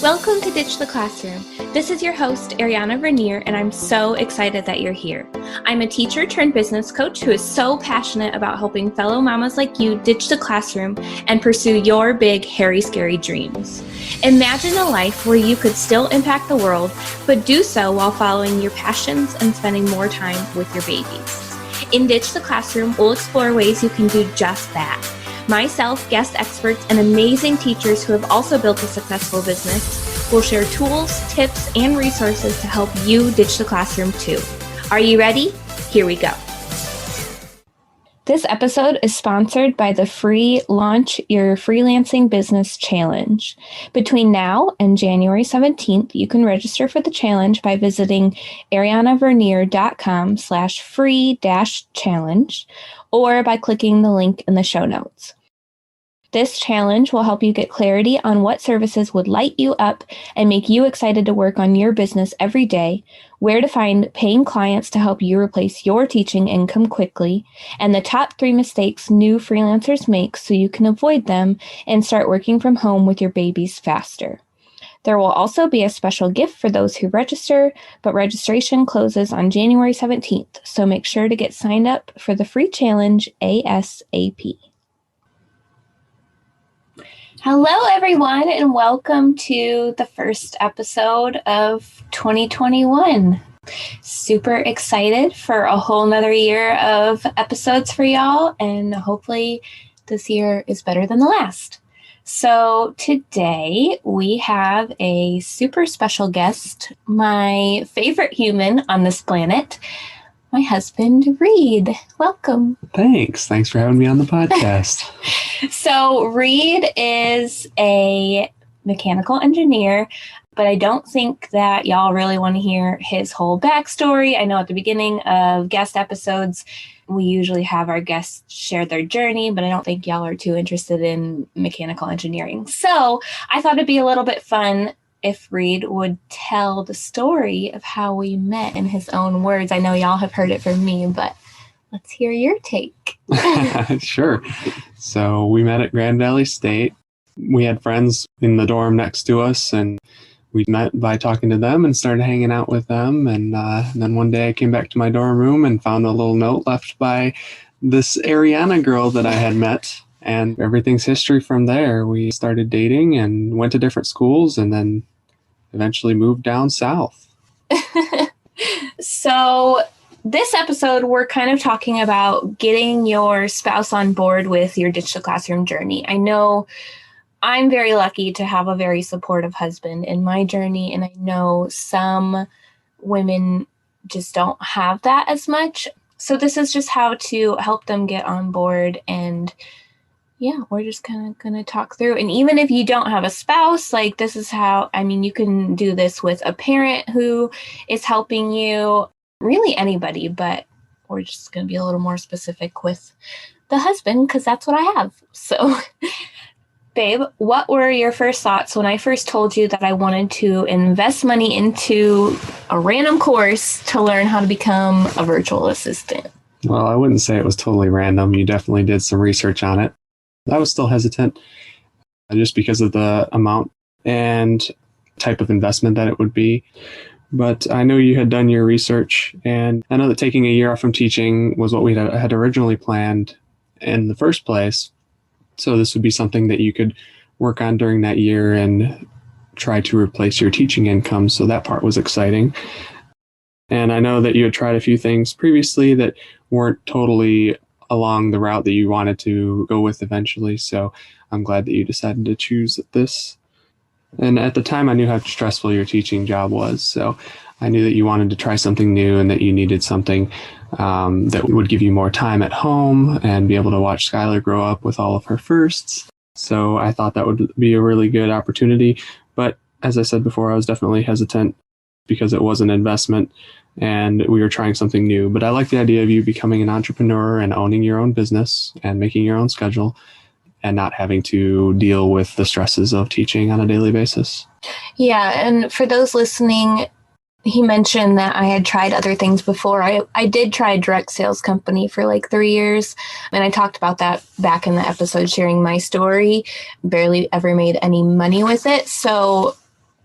Welcome to Ditch the Classroom. This is your host, Reid Vernier, and I'm so excited that you're here. I'm a teacher turned business coach who is so passionate about helping fellow mamas like you ditch the classroom and pursue your big, hairy, scary dreams. Imagine a life where you could still impact the world, but do so while following your passions and spending more time with your babies. In Ditch the Classroom, we'll explore ways you can do just that. Myself, guest experts, and amazing teachers who have also built a successful business will share tools, tips, and resources to help you ditch the classroom too. Are you ready? Here we go. This episode is sponsored by the free Launch Your Freelancing Business Challenge. Between now and January 17th, you can register for the challenge by visiting arianavernier.com/free-challenge or by clicking the link in the show notes. This challenge will help you get clarity on what services would light you up and make you excited to work on your business every day, where to find paying clients to help you replace your teaching income quickly, and the top 3 mistakes new freelancers make so you can avoid them and start working from home with your babies faster. There will also be a special gift for those who register, but registration closes on January 17th, so make sure to get signed up for the free challenge ASAP. Hello, everyone, and welcome to the first episode of 2021. Super excited for a whole nother year of episodes for y'all, and hopefully this year is better than the last. So today we have a super special guest, my favorite human on this planet, my husband, Reid. Welcome. Thanks for having me on the podcast. So Reid is a mechanical engineer, but I don't think that y'all really want to hear his whole backstory. I know at the beginning of guest episodes, we usually have our guests share their journey, but I don't think y'all are too interested in mechanical engineering. So I thought it'd be a little bit fun if Reid would tell the story of how we met in his own words. I know y'all have heard it from me, but let's hear your take. Sure. So we met at Grand Valley State. We had friends in the dorm next to us, and we met by talking to them and started hanging out with them. And then one day I came back to my dorm room and found a little note left by this Ariana girl that I had met. And everything's history from there. We started dating and went to different schools and then eventually moved down south. So this episode, we're kind of talking about getting your spouse on board with your Ditch the Classroom journey. I know I'm very lucky to have a very supportive husband in my journey, and I know some women just don't have that as much. So this is just how to help them get on board, and yeah, we're just kind of going to talk through. And even if you don't have a spouse, like this is how, you can do this with a parent who is helping you, really anybody, but we're just going to be a little more specific with the husband because that's what I have. So, babe, what were your first thoughts when I first told you that I wanted to invest money into a random course to learn how to become a virtual assistant? Well, I wouldn't say it was totally random. You definitely did some research on it. I was still hesitant just because of the amount and type of investment that it would be. But I know you had done your research, and I know that taking a year off from teaching was what we had originally planned in the first place. So this would be something that you could work on during that year and try to replace your teaching income. So that part was exciting. And I know that you had tried a few things previously that weren't totally along the route that you wanted to go with eventually. So I'm glad that you decided to choose this. And at the time, I knew how stressful your teaching job was. So I knew that you wanted to try something new and that you needed something that would give you more time at home and be able to watch Skylar grow up with all of her firsts. So I thought that would be a really good opportunity. But as I said before, I was definitely hesitant because it was an investment and we were trying something new. But I like the idea of you becoming an entrepreneur and owning your own business and making your own schedule and not having to deal with the stresses of teaching on a daily basis. Yeah, and for those listening, he mentioned that I had tried other things before. I did try a direct sales company for like 3 years, and I talked about that back in the episode sharing my story. Barely ever made any money with it. So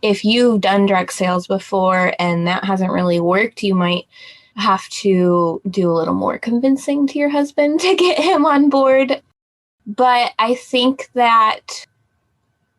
if you've done direct sales before and that hasn't really worked, you might have to do a little more convincing to your husband to get him on board. But I think that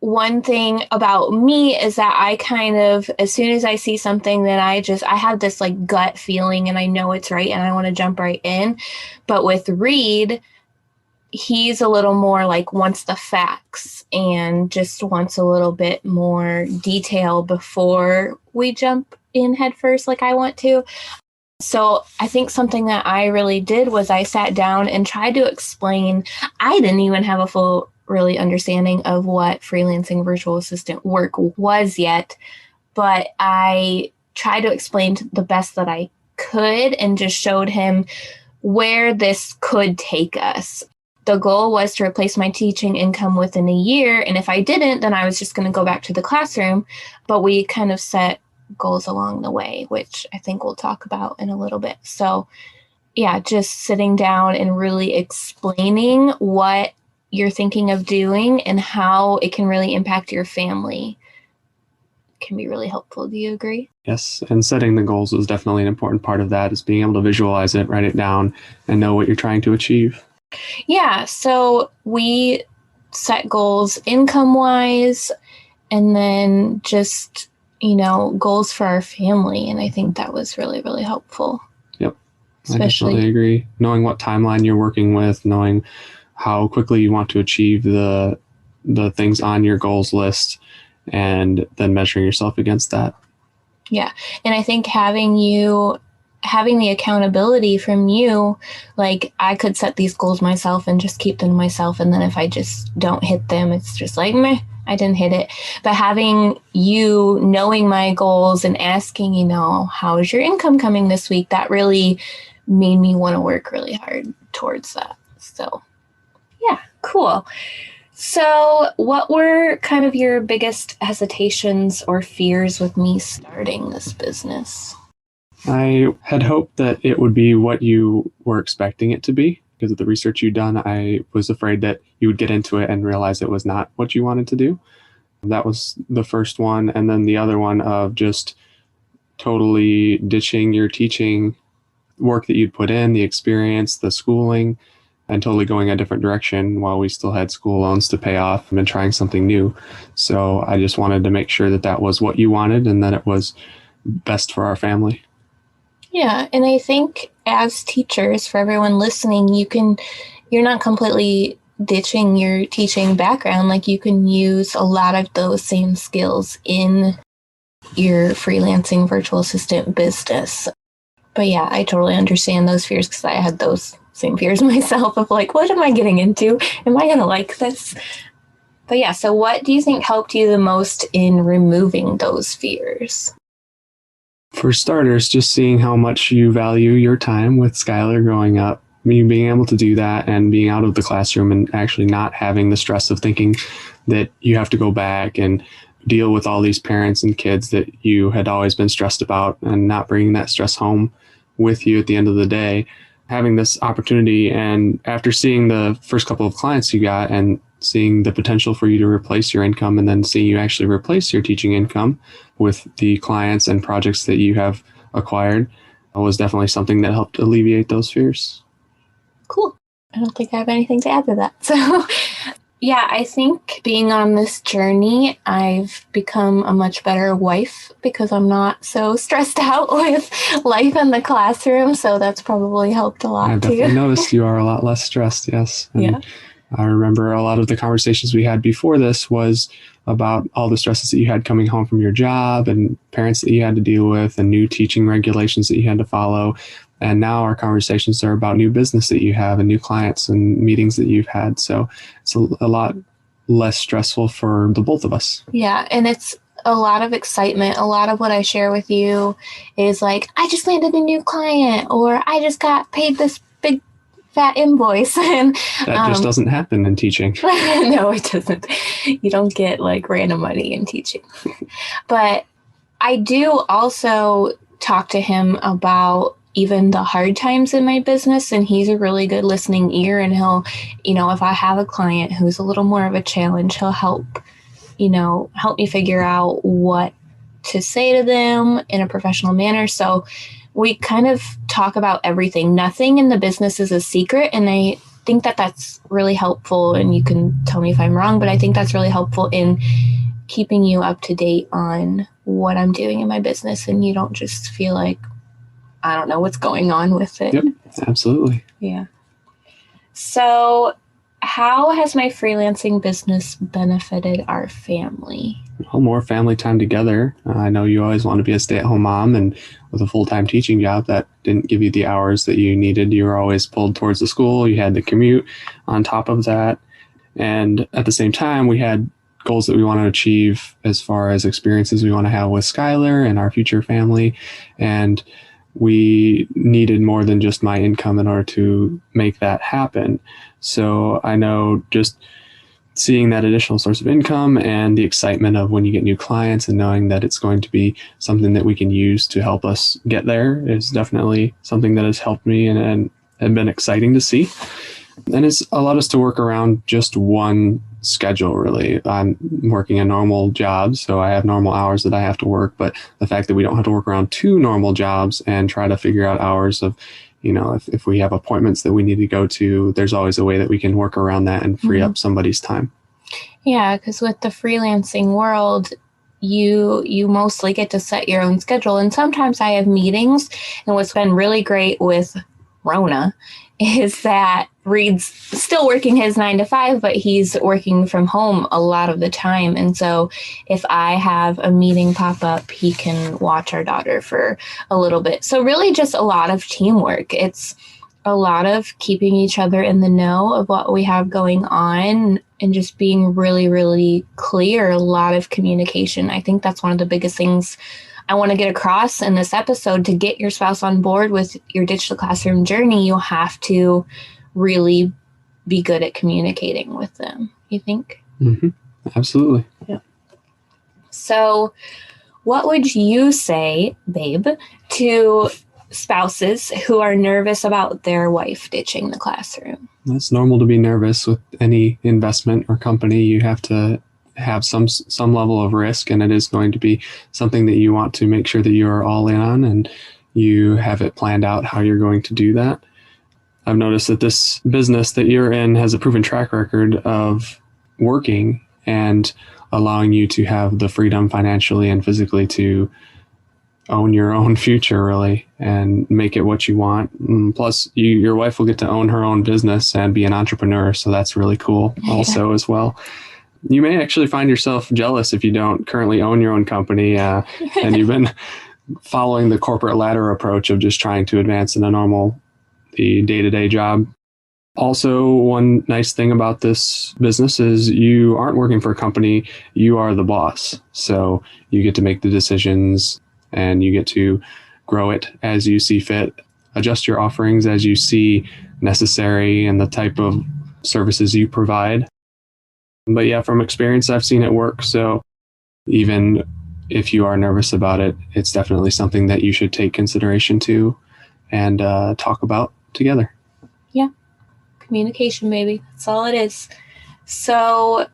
one thing about me is that I kind of, as soon as I see something that I have this like gut feeling and I know it's right and I want to jump right in. But with Reid, he's a little more like wants the facts and just wants a little bit more detail before we jump in head first like I want to. So I think something that I really did was I sat down and tried to explain. I didn't even have a full really understanding of what freelancing virtual assistant work was yet, but I tried to explain the best that I could and just showed him where this could take us. The goal was to replace my teaching income within a year. And if I didn't, then I was just going to go back to the classroom. But we kind of set goals along the way, which I think we'll talk about in a little bit. So yeah, just sitting down and really explaining what you're thinking of doing and how it can really impact your family can be really helpful. Do you agree? Yes, and setting the goals is definitely an important part of that, is being able to visualize it, write it down, and know what you're trying to achieve. Yeah, so we set goals income-wise and then just, goals for our family. And I think that was really, really helpful. Yep, I definitely agree. Knowing what timeline you're working with, knowing how quickly you want to achieve the things on your goals list, and then measuring yourself against that. Yeah, and I think having the accountability from you, like I could set these goals myself and just keep them to myself. And then if I just don't hit them, it's just like, meh, I didn't hit it. But having you knowing my goals and asking, how is your income coming this week? That really made me want to work really hard towards that. So yeah, cool. So what were kind of your biggest hesitations or fears with me starting this business? I had hoped that it would be what you were expecting it to be. Because of the research you'd done, I was afraid that you would get into it and realize it was not what you wanted to do. That was the first one. And then the other one of just totally ditching your teaching work that you'd put in, the experience, the schooling, and totally going a different direction while we still had school loans to pay off and trying something new. So I just wanted to make sure that that was what you wanted and that it was best for our family. Yeah, and I think as teachers, for everyone listening, you're not completely ditching your teaching background. Like you can use a lot of those same skills in your freelancing virtual assistant business. But yeah, I totally understand those fears because I had those same fears myself of like, what am I getting into? Am I going to like this? But yeah, so what do you think helped you the most in removing those fears? For starters, just seeing how much you value your time with Skylar growing up, being able to do that and being out of the classroom and actually not having the stress of thinking that you have to go back and deal with all these parents and kids that you had always been stressed about, and not bringing that stress home with you at the end of the day. Having this opportunity, and after seeing the first couple of clients you got and seeing the potential for you to replace your income, and then seeing you actually replace your teaching income with the clients and projects that you have acquired, was definitely something that helped alleviate those fears. Cool. I don't think I have anything to add to that. So yeah, I think being on this journey, I've become a much better wife because I'm not so stressed out with life in the classroom. So that's probably helped a lot. I've definitely noticed you are a lot less stressed. Yes. And yeah. I remember a lot of the conversations we had before this was about all the stresses that you had coming home from your job and parents that you had to deal with and new teaching regulations that you had to follow. And now our conversations are about new business that you have and new clients and meetings that you've had. So it's a lot less stressful for the both of us. Yeah. And it's a lot of excitement. A lot of what I share with you is like, I just landed a new client, or I just got paid this big fat invoice. And that just doesn't happen in teaching. No, it doesn't. You don't get like random money in teaching. But I do also talk to him about even the hard times in my business, and he's a really good listening ear, and he'll, if I have a client who's a little more of a challenge, he'll help, help me figure out what to say to them in a professional manner. So we kind of talk about everything. Nothing in the business is a secret. And I think that that's really helpful. And you can tell me if I'm wrong, but I think that's really helpful in keeping you up to date on what I'm doing in my business. And you don't just feel like, I don't know what's going on with it. Yep, absolutely. Yeah. So how has my freelancing business benefited our family? Well, more family time together. I know you always want to be a stay-at-home mom, and with a full-time teaching job, that didn't give you the hours that you needed. You were always pulled towards the school. You had the commute on top of that. And at the same time, we had goals that we want to achieve as far as experiences we want to have with Skylar and our future family. And we needed more than just my income in order to make that happen. So I know just seeing that additional source of income and the excitement of when you get new clients and knowing that it's going to be something that we can use to help us get there is definitely something that has helped me and been exciting to see. And it's allowed us to work around just one schedule, really. I'm working a normal job, so I have normal hours that I have to work, but the fact that we don't have to work around two normal jobs and try to figure out hours of, if we have appointments that we need to go to, there's always a way that we can work around that and free up somebody's time. Yeah, because with the freelancing world, you mostly get to set your own schedule. And sometimes I have meetings, and what's been really great with Rona is that Reid's still working his 9 to 5, but he's working from home a lot of the time. And so if I have a meeting pop up, he can watch our daughter for a little bit. So really just a lot of teamwork. It's a lot of keeping each other in the know of what we have going on and just being really, really clear, a lot of communication. I think that's one of the biggest things I want to get across in this episode. To get your spouse on board with your digital classroom journey, you'll have to really be good at communicating with them, you think? Mm-hmm. Absolutely. Yeah. So what would you say, babe, to spouses who are nervous about their wife ditching the classroom? It's normal to be nervous with any investment or company. You have to have some level of risk, and it is going to be something that you want to make sure that you are all in on and you have it planned out how you're going to do that. I've noticed that this business that you're in has a proven track record of working and allowing you to have the freedom financially and physically to own your own future, really, and make it what you want. Plus, your wife will get to own her own business and be an entrepreneur, so that's really cool also as well. You may actually find yourself jealous if you don't currently own your own company and you've been following the corporate ladder approach of just trying to advance in the day-to-day job. Also, one nice thing about this business is you aren't working for a company, you are the boss. So you get to make the decisions and you get to grow it as you see fit, adjust your offerings as you see necessary and the type of services you provide. But yeah, from experience, I've seen it work. So even if you are nervous about it, it's definitely something that you should take consideration to and talk about together. Yeah. Communication, baby. That's all it is. So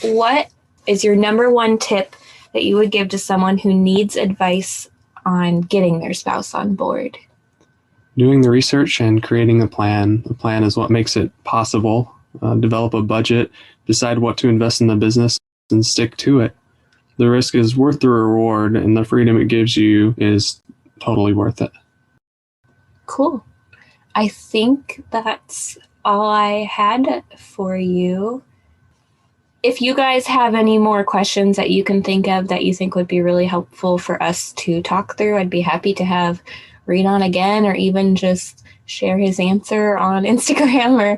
what is your number one tip that you would give to someone who needs advice on getting their spouse on board? Doing the research and creating a plan. The plan is what makes it possible. Develop a budget, decide what to invest in the business, and stick to it. The risk is worth the reward, and the freedom it gives you is totally worth it. Cool. I think that's all I had for you. If you guys have any more questions that you can think of that you think would be really helpful for us to talk through, I'd be happy to have Reid on again, or even just share his answer on Instagram or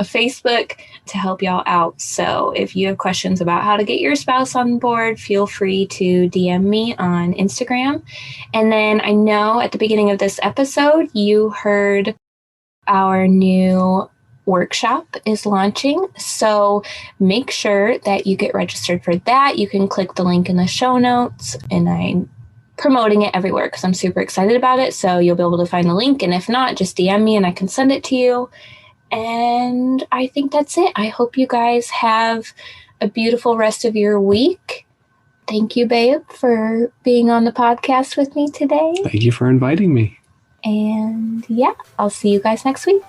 Facebook to help y'all out. So if you have questions about how to get your spouse on board, feel free to DM me on Instagram. And then I know at the beginning of this episode, you heard our new workshop is launching. So make sure that you get registered for that. You can click the link in the show notes, and I'm promoting it everywhere because I'm super excited about it. So you'll be able to find the link. And if not, just DM me and I can send it to you. And I think that's it. I hope you guys have a beautiful rest of your week. Thank you, babe, for being on the podcast with me today. Thank you for inviting me. And yeah, I'll see you guys next week.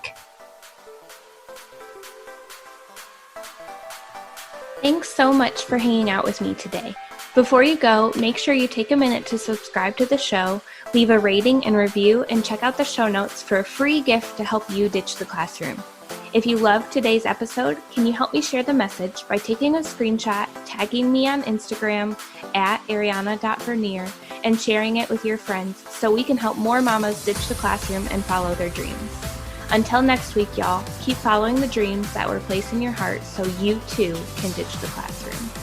Thanks so much for hanging out with me today. Before you go, make sure you take a minute to subscribe to the show, leave a rating and review, and check out the show notes for a free gift to help you ditch the classroom. If you loved today's episode, can you help me share the message by taking a screenshot, tagging me on Instagram @ariana.vernier, and sharing it with your friends so we can help more mamas ditch the classroom and follow their dreams. Until next week, y'all, keep following the dreams that were placed in your heart so you too can ditch the classroom.